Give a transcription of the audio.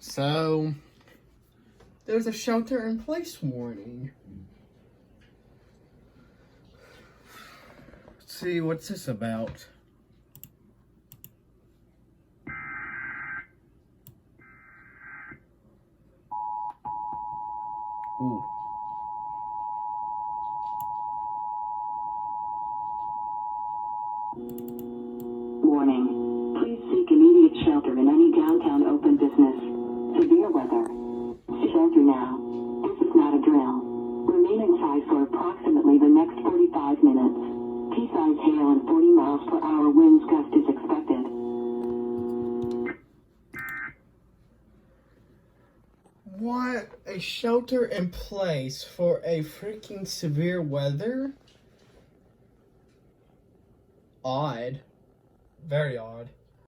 So, there's a shelter-in-place warning. Let's see, what's this about? Ooh. Warning. Please seek immediate shelter in any downtown open business. Severe weather. Shelter now. This is not a drill. Remain inside for approximately the next 45 minutes. Pea-sized hail and 40 miles per hour winds gust is expected. What? A shelter in place for a freaking severe weather? Odd. Very odd.